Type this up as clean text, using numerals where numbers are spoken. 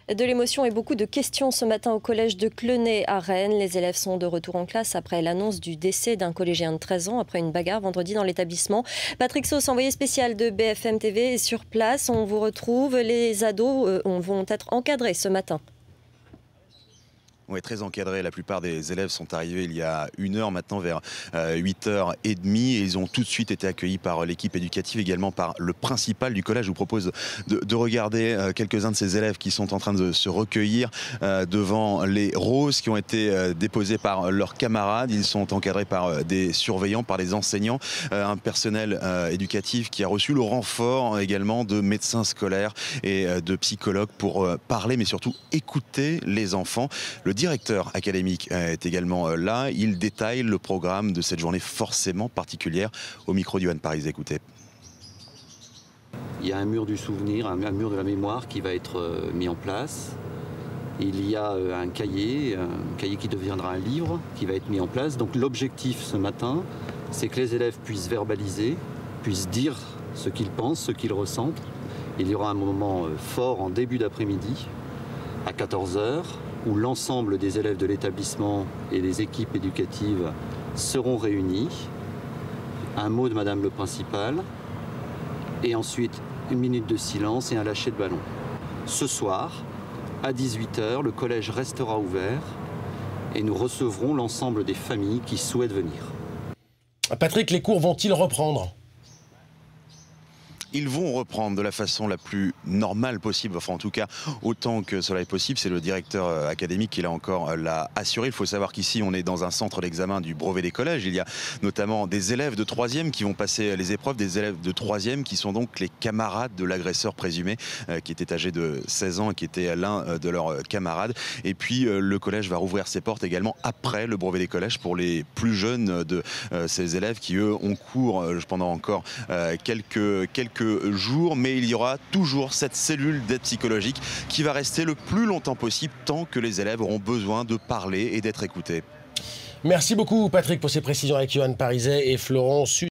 De l'émotion et beaucoup de questions ce matin au collège de Clenay à Rennes. Les élèves sont de retour en classe après l'annonce du décès d'un collégien de 13 ans après une bagarre vendredi dans l'établissement. Patrick Sauce, envoyé spécial de BFM TV, est sur place. On vous retrouve. Les ados vont être encadrés ce matin. Oui, très encadré. La plupart des élèves sont arrivés il y a 1 heure maintenant, vers 8h30. Et ils ont tout de suite été accueillis par l'équipe éducative, également par le principal du collège. Je vous propose de regarder quelques-uns de ces élèves qui sont en train de se recueillir devant les roses qui ont été déposées par leurs camarades. Ils sont encadrés par des surveillants, par des enseignants, un personnel éducatif qui a reçu le renfort également de médecins scolaires et de psychologues pour parler, mais surtout écouter les enfants. Le directeur académique est également là. Il détaille le programme de cette journée forcément particulière. Au micro d'Yoann Paris, écoutez. Il y a un mur du souvenir, un mur de la mémoire qui va être mis en place. Il y a un cahier qui deviendra un livre qui va être mis en place. Donc l'objectif ce matin, c'est que les élèves puissent verbaliser, puissent dire ce qu'ils pensent, ce qu'ils ressentent. Il y aura un moment fort en début d'après-midi, à 14h, où l'ensemble des élèves de l'établissement et les équipes éducatives seront réunis. Un mot de Madame le principal, et ensuite 1 minute de silence et un lâcher de ballon. Ce soir, à 18h, le collège restera ouvert et nous recevrons l'ensemble des familles qui souhaitent venir. Patrick, les cours vont-ils reprendre ? Ils vont reprendre de la façon la plus normale possible, enfin en tout cas autant que cela est possible. C'est le directeur académique qui l'a assuré. Il faut savoir qu'ici on est dans un centre d'examen du brevet des collèges. Il y a notamment des élèves de 3e qui vont passer les épreuves, des élèves de 3e qui sont donc les camarades de l'agresseur présumé qui était âgé de 16 ans et qui était l'un de leurs camarades. Et puis le collège va rouvrir ses portes également après le brevet des collèges pour les plus jeunes de ces élèves qui eux ont cours pendant encore quelques jours, mais il y aura toujours cette cellule d'aide psychologique qui va rester le plus longtemps possible tant que les élèves auront besoin de parler et d'être écoutés. Merci beaucoup Patrick pour ces précisions avec Yoann Paris et Florent.